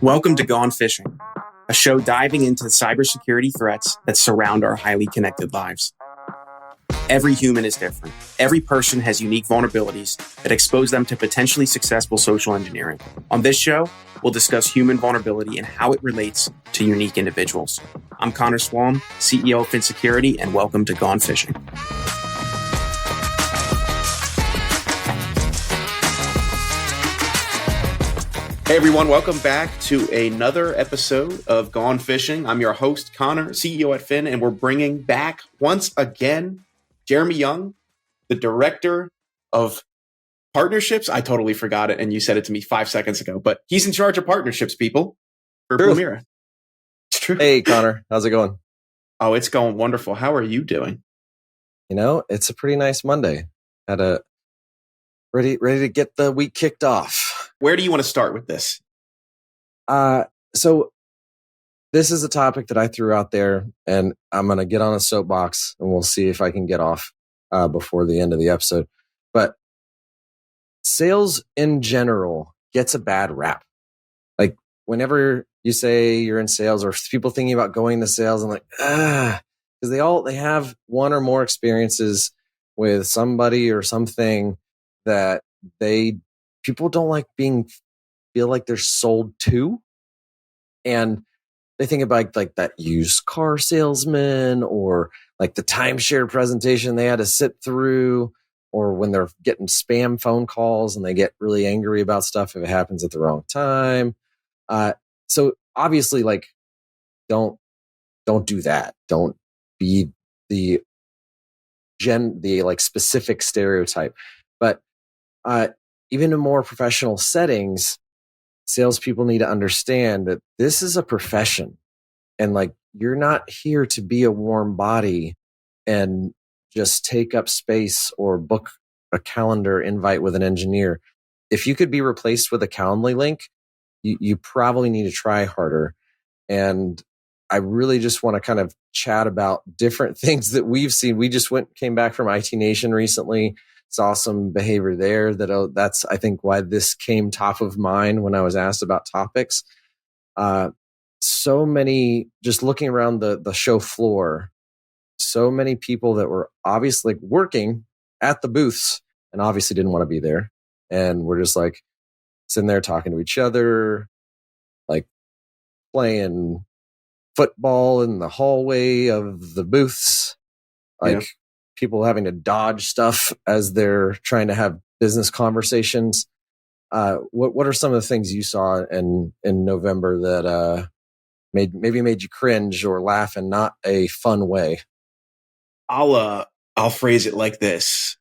Welcome to Gone Fishing, a show diving into cybersecurity threats that surround our highly connected lives. Every human is different. Every person has unique vulnerabilities that expose them to potentially successful social engineering. On this show, we'll discuss human vulnerability and how it relates to unique individuals. I'm Connor Swalm, CEO of FinSecurity, and welcome to Gone Fishing. Hey everyone, welcome back to another episode of Gone Fishing. I'm your host, Connor, CEO at Fin, and we're bringing back once again Jeremy Young, the Director of Partnerships. I totally forgot it, and you said it to me 5 seconds ago, but he's in charge of partnerships, people, for Blumira. It's true. Hey, Connor. How's it going? Oh, it's going wonderful. How are you doing? You know, it's a pretty nice Monday. Ready to get the week kicked off. Where do you want to start with this? So this is a topic that I threw out there, and I'm going to get on a soapbox, and we'll see if I can get off before the end of the episode. But sales in general gets a bad rap. Like whenever you say you're in sales, or people thinking about going to sales, I'm like, because they have one or more experiences with somebody or something that people don't like feel like they're sold to. And they think about like that used car salesman, or like the timeshare presentation they had to sit through, or when they're getting spam phone calls and they get really angry about stuff if it happens at the wrong time. So obviously, like, don't do that. Don't be the like specific stereotype. But even in more professional settings, salespeople need to understand that this is a profession, and like you're not here to be a warm body and just take up space or book a calendar invite with an engineer. If you could be replaced with a Calendly link, you probably need to try harder. And I really just want to kind of chat about different things that we've seen. We just came back from IT Nation recently. Saw some behavior there that's, I think, why this came top of mind when I was asked about topics. So many, just looking around the show floor, so many people that were obviously working at the booths and obviously didn't want to be there. And we're just like sitting there talking to each other, like playing football in the hallway of the booths, like people having to dodge stuff as they're trying to have business conversations. What are some of the things you saw in November that made you cringe or laugh in not a fun way? I'll phrase it like this.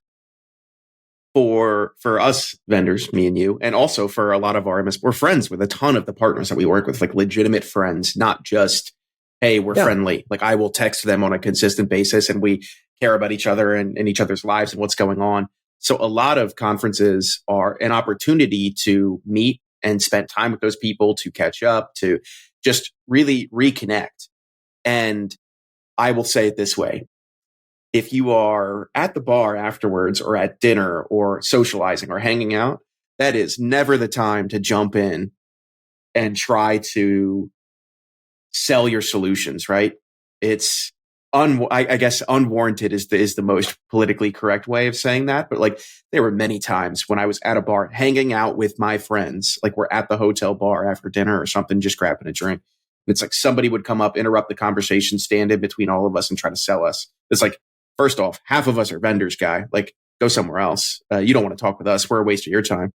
For us vendors, me and you, and also for a lot of our we're friends with a ton of the partners that we work with, like legitimate friends, not just, hey, we're friendly. Like I will text them on a consistent basis and we care about each other and each other's lives and what's going on. So a lot of conferences are an opportunity to meet and spend time with those people, to catch up, to just really reconnect. And I will say it this way. If you are at the bar afterwards or at dinner or socializing or hanging out, that is never the time to jump in and try to sell your solutions, right? It's I guess unwarranted is the most politically correct way of saying that. But like there were many times when I was at a bar hanging out with my friends, like we're at the hotel bar after dinner or something, just grabbing a drink. It's like somebody would come up, interrupt the conversation, stand in between all of us and try to sell us. It's like, first off, half of us are vendors, guy. Like, go somewhere else. You don't want to talk with us. We're a waste of your time.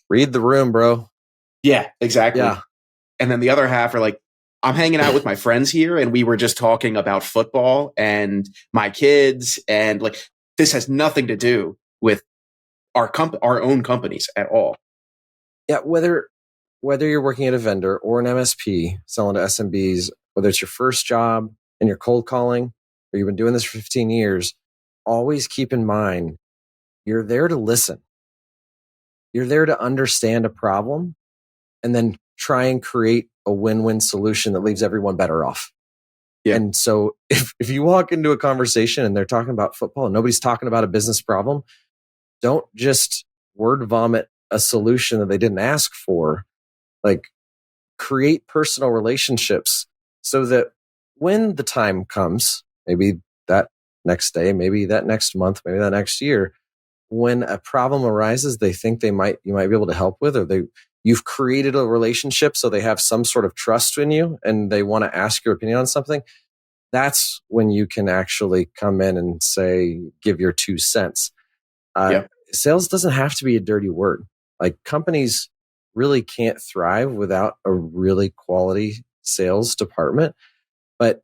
Read the room, bro. Yeah, exactly. Yeah. And then the other half are like, I'm hanging out with my friends here and we were just talking about football and my kids. And like, this has nothing to do with our own companies at all. Yeah. Whether you're working at a vendor or an MSP selling to SMBs, whether it's your first job and you're cold calling, or you've been doing this for 15 years, always keep in mind, you're there to listen. You're there to understand a problem and then try and create a win-win solution that leaves everyone better off. Yeah. And so if you walk into a conversation and they're talking about football and nobody's talking about a business problem, don't just word vomit a solution that they didn't ask for. Like, create personal relationships so that when the time comes, maybe that next day, maybe that next month, maybe that next year, when a problem arises they think you might be able to help with, or you've created a relationship so they have some sort of trust in you and they want to ask your opinion on something, that's when you can actually come in and say, give your 2 cents. Sales doesn't have to be a dirty word. Like, companies really can't thrive without a really quality sales department, but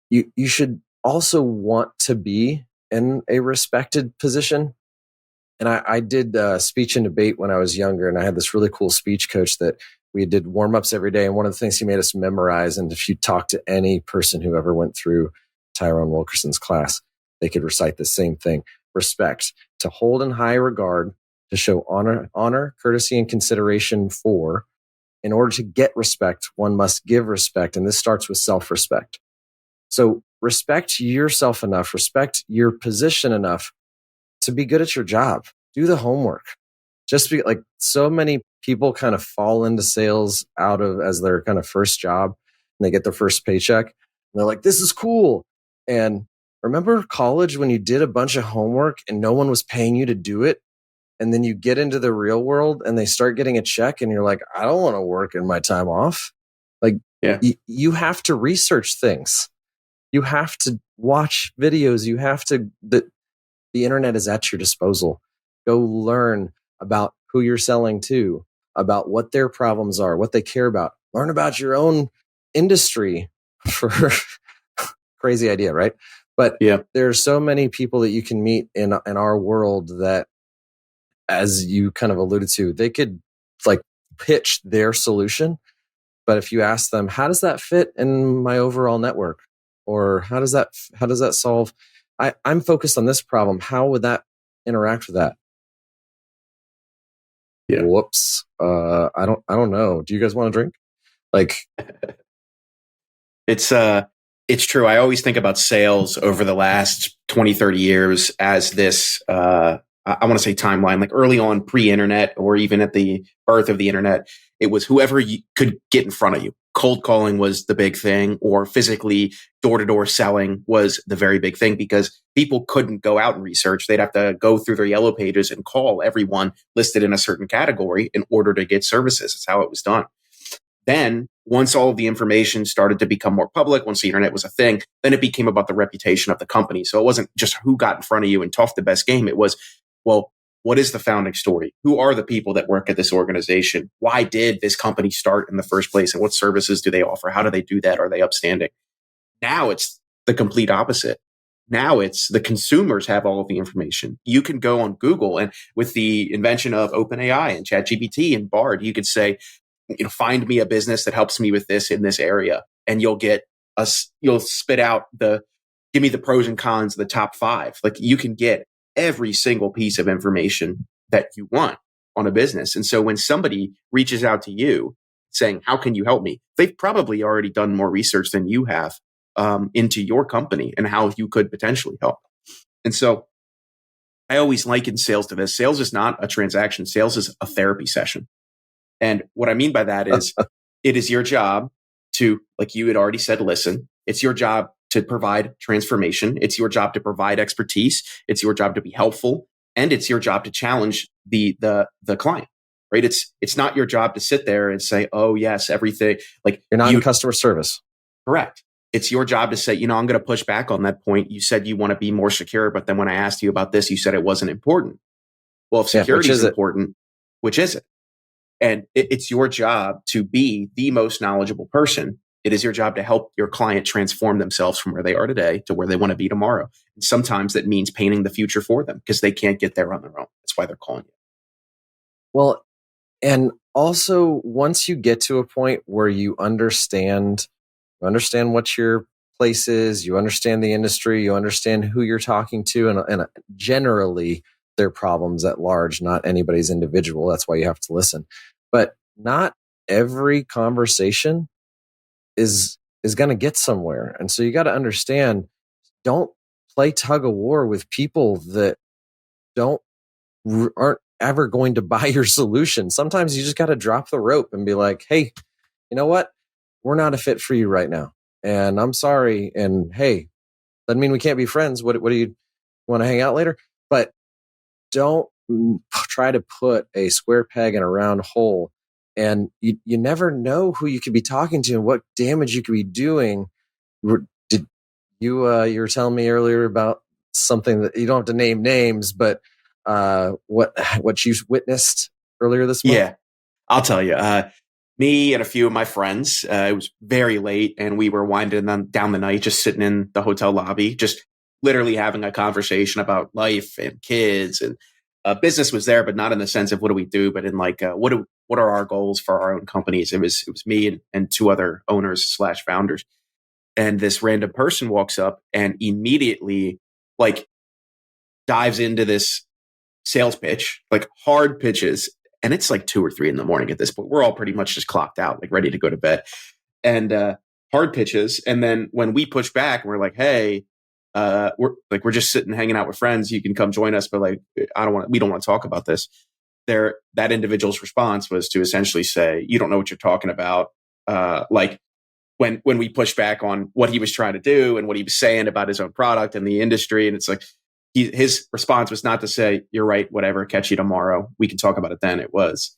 you should also want to be in a respected position. And I did speech and debate when I was younger, and I had this really cool speech coach that we did warm-ups every day. And one of the things he made us memorize, and if you talk to any person who ever went through Tyrone Wilkerson's class, they could recite the same thing: respect, to hold in high regard, to show honor, courtesy, and consideration for. In order to get respect, one must give respect, and this starts with self-respect. So respect yourself enough, respect your position enough to be good at your job. Do the homework. Just be like, so many people kind of fall into sales out of as their kind of first job, and they get their first paycheck and they're like, this is cool. And remember college when you did a bunch of homework and no one was paying you to do it? And then you get into the real world and they start getting a check and you're like, I don't want to work in my time off. Like, you have to research things. You have to watch videos. You have to, the internet is at your disposal. Go learn about who you're selling to, about what their problems are, what they care about. Learn about your own industry. For crazy idea, right? But there are so many people that you can meet in our world that, as you kind of alluded to, they could like pitch their solution. But if you ask them, how does that fit in my overall network? Or how does that solve? I'm focused on this problem. How would that interact with that? Yeah. Whoops. I don't know. Do you guys want to drink? Like, it's true. I always think about sales over the last 20, 30 years as this, I want to say timeline, like early on pre-internet or even at the birth of the internet, it was whoever you could get in front of you. Cold calling was the big thing, or physically door-to-door selling was the very big thing, because people couldn't go out and research. They'd have to go through their yellow pages and call everyone listed in a certain category in order to get services. That's how it was done. Then once all of the information started to become more public, once the internet was a thing, then it became about the reputation of the company. So it wasn't just who got in front of you and toughed the best game. It was, well, what is the founding story? Who are the people that work at this organization? Why did this company start in the first place? And what services do they offer? How do they do that? Are they upstanding? Now it's the complete opposite. Now it's the consumers have all of the information. You can go on Google, and with the invention of OpenAI and ChatGPT and Bard, you could say, find me a business that helps me with this in this area. And you'll spit out give me the pros and cons of the top 5. Like, you can get every single piece of information that you want on a business. And so when somebody reaches out to you saying, how can you help me? They've probably already done more research than you have into your company and how you could potentially help. And so I always liken sales to this. Sales is not a transaction. Sales is a therapy session. And what I mean by that is it is your job to, like you had already said, listen. It's your job to provide transformation. It's your job to provide expertise. It's your job to be helpful. And it's your job to challenge the client, right? It's not your job to sit there and say, oh yes, everything. Like, you're not in customer service. Correct. It's your job to say, I'm going to push back on that point. You said you want to be more secure, but then when I asked you about this, you said it wasn't important. Well, if security is important, which is it? And it's your job to be the most knowledgeable person. It is your job to help your client transform themselves from where they are today to where they want to be tomorrow. And sometimes that means painting the future for them because they can't get there on their own. That's why they're calling you. Well, and also once you get to a point where you understand what your place is, you understand the industry, you understand who you're talking to, and generally their problems at large, not anybody's individual. That's why you have to listen. But not every conversation is going to get somewhere. And so you got to understand, don't play tug of war with people that aren't ever going to buy your solution. Sometimes you just got to drop the rope and be like, hey, you know what? We're not a fit for you right now. And I'm sorry. And hey, doesn't mean we can't be friends. What do you want to hang out later? But don't try to put a square peg in a round hole. And you never know who you could be talking to and what damage you could be doing. Did you were telling me earlier about something that you don't have to name names, but what you witnessed earlier this month? Yeah, I'll tell you. Me and a few of my friends, it was very late and we were winding down the night, just sitting in the hotel lobby, just literally having a conversation about life and kids, and business was there, but not in the sense of what do we do, but in like, what are our goals for our own companies? It was me and two other owners slash founders. And this random person walks up and immediately like dives into this sales pitch, like hard pitches. And it's like 2 or 3 in the morning at this point. We're all pretty much just clocked out, like ready to go to bed. And hard pitches. And then when we push back, we're like, hey, we're just sitting hanging out with friends. You can come join us, but like we don't want to talk about this. That individual's response was to essentially say, you don't know what you're talking about. Like when we pushed back on what he was trying to do and what he was saying about his own product and the industry. And it's like, his response was not to say, you're right, whatever, catch you tomorrow. We can talk about it then. It was,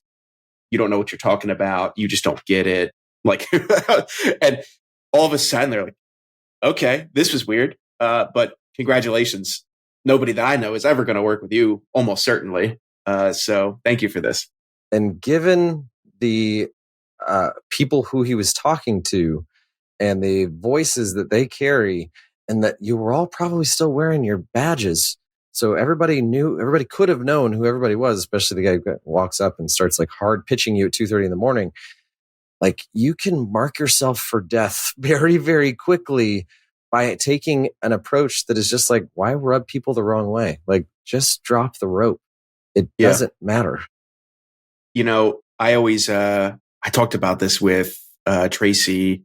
you don't know what you're talking about. You just don't get it. Like, and all of a sudden they're like, okay, this was weird. But congratulations. Nobody that I know is ever going to work with you, almost certainly. So thank you for this. And given the people who he was talking to and the voices that they carry, and that you were all probably still wearing your badges. So everybody could have known who everybody was, especially the guy who walks up and starts like hard pitching you at 2:30 in the morning. Like, you can mark yourself for death very, very quickly by taking an approach that is just like, why rub people the wrong way? Like, just drop the rope. It doesn't matter. You know, I always, I talked about this with Tracy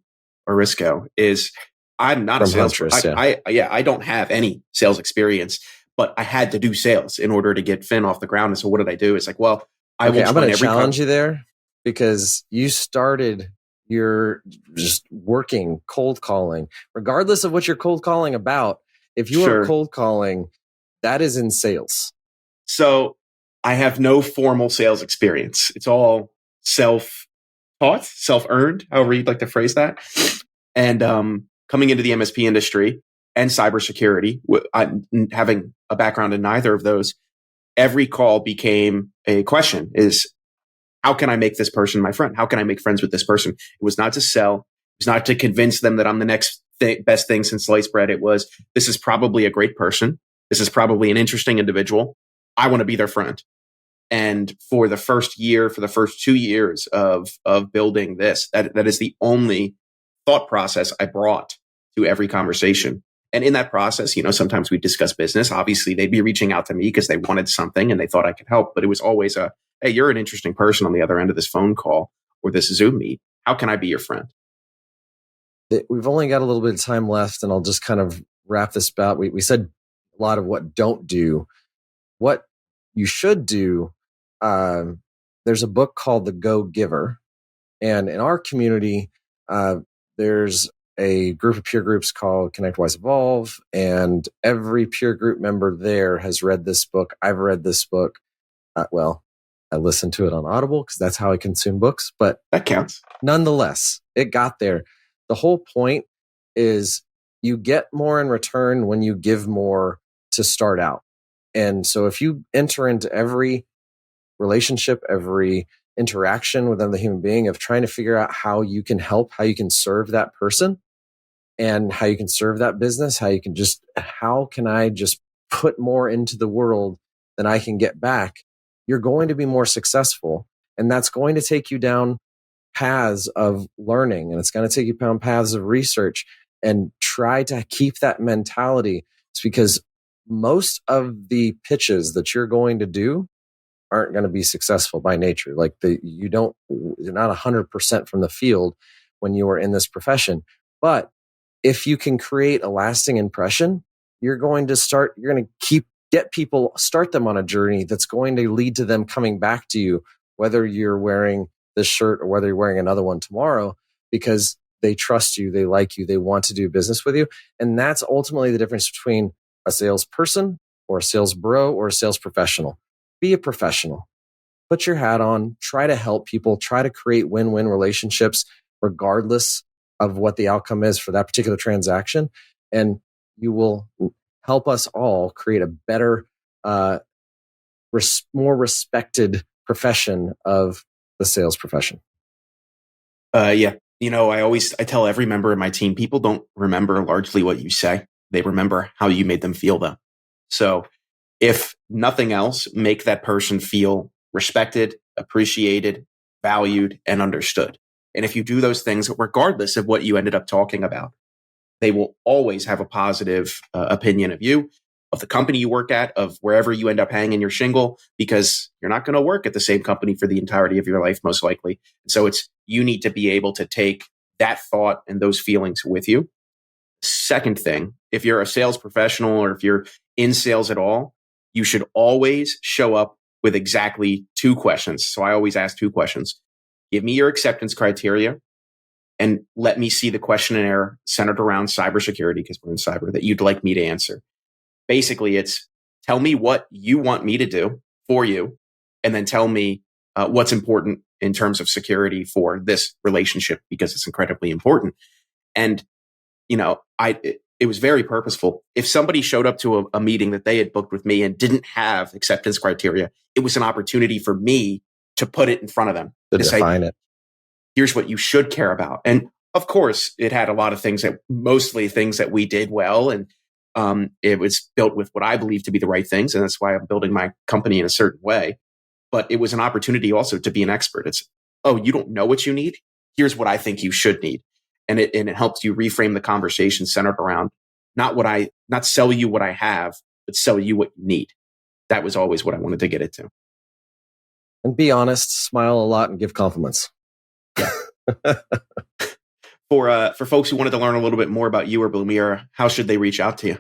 Orisco, is I'm not a salesperson. I don't have any sales experience, but I had to do sales in order to get Finn off the ground. And so what did I do? It's like, well, I'm going to challenge you there, because you started your just working cold calling, regardless of what you're cold calling about. If you are cold calling, that is in sales. So I have no formal sales experience. It's all self-taught, self-earned, however you'd like to phrase that. And coming into the MSP industry and cybersecurity, having a background in neither of those, every call became a question: is how can I make this person my friend? How can I make friends with this person? It was not to sell. It was not to convince them that I'm the next best thing since sliced bread. It was, this is probably a great person. This is probably an interesting individual. I want to be their friend. And for the first year, for the first 2 years of building this, that is the only thought process I brought to every conversation. And in that process, you know, sometimes we discuss business. Obviously, they'd be reaching out to me because they wanted something and they thought I could help. But it was always hey, you're an interesting person on the other end of this phone call or this Zoom meet. How can I be your friend? We've only got a little bit of time left, and I'll just kind of wrap this about. We said a lot of what don't do. What you should do, there's a book called The Go Giver. And in our community, there's a group of peer groups called ConnectWise Evolve, and every peer group member there has read this book. I've read this book. I listened to it on Audible because that's how I consume books, but that counts. Nonetheless, it got there. The whole point is you get more in return when you give more to start out. And so if you enter into every relationship, every interaction with another human being of trying to figure out how you can help, how you can serve that person and how you can serve that business, how can I just put more into the world than I can get back, you're going to be more successful. And that's going to take you down paths of learning, and it's going to take you down paths of research, and try to keep that mentality. It's because most of the pitches that you're going to do aren't going to be successful by nature. Like you're not 100% from the field when you are in this profession. But if you can create a lasting impression, you're going to start them on a journey that's going to lead to them coming back to you, whether you're wearing this shirt or whether you're wearing another one tomorrow, because they trust you, they like you, they want to do business with you. And that's ultimately the difference between a salesperson or a sales bro or a sales professional. Be a professional. Put your hat on, try to help people, try to create win-win relationships, regardless of what the outcome is for that particular transaction. And you will help us all create a better, more respected profession of the sales profession. Yeah. I tell every member of my team, people don't remember largely what you say. They remember how you made them feel, though. So if nothing else, make that person feel respected, appreciated, valued, and understood. And if you do those things, regardless of what you ended up talking about, they will always have a positive opinion of you, of the company you work at, of wherever you end up hanging your shingle, because you're not going to work at the same company for the entirety of your life, most likely. And so you need to be able to take that thought and those feelings with you. Second thing, if you're a sales professional or if you're in sales at all, you should always show up with exactly 2 questions. So I always ask 2 questions. Give me your acceptance criteria and let me see the questionnaire centered around cybersecurity, because we're in cyber, that you'd like me to answer. Basically, it's tell me what you want me to do for you, and then tell me what's important in terms of security for this relationship, because it's incredibly important. And, it was very purposeful. If somebody showed up to a meeting that they had booked with me and didn't have acceptance criteria, it was an opportunity for me to put it in front of them. To define it. Here's what you should care about. And of course, it had a lot of things mostly things that we did well. And it was built with what I believe to be the right things. And that's why I'm building my company in a certain way. But it was an opportunity also to be an expert. It's, you don't know what you need? Here's what I think you should need. And it helps you reframe the conversation centered around not sell you what I have, but sell you what you need. That was always what I wanted to get it to. And be honest, smile a lot, and give compliments. Yeah. For folks who wanted to learn a little bit more about you or Blumira, how should they reach out to you?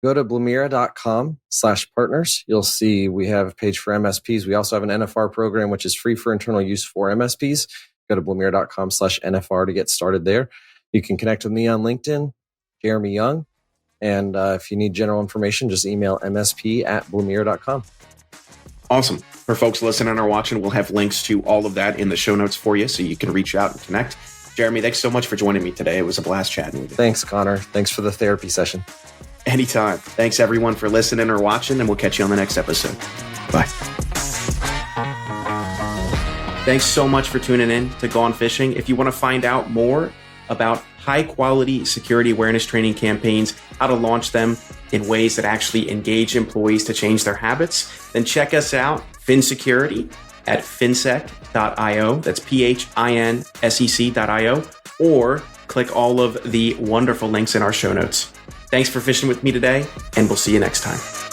Go to blumira.com/partners. You'll see we have a page for MSPs. We also have an NFR program, which is free for internal use for MSPs. Go to blumira.com/NFR to get started there. You can connect with me on LinkedIn, Jeremy Young. And if you need general information, just email msp@blumira.com. Awesome. For folks listening or watching, we'll have links to all of that in the show notes for you, so you can reach out and connect. Jeremy, thanks so much for joining me today. It was a blast chatting with you. Thanks, Connor. Thanks for the therapy session. Anytime. Thanks, everyone, for listening or watching, and we'll catch you on the next episode. Bye. Thanks so much for tuning in to Gone Fishing. If you want to find out more about high-quality security awareness training campaigns, how to launch them in ways that actually engage employees to change their habits, then check us out, FinSecurity, at finsec.io. That's PHINSEC.io. Or click all of the wonderful links in our show notes. Thanks for fishing with me today, and we'll see you next time.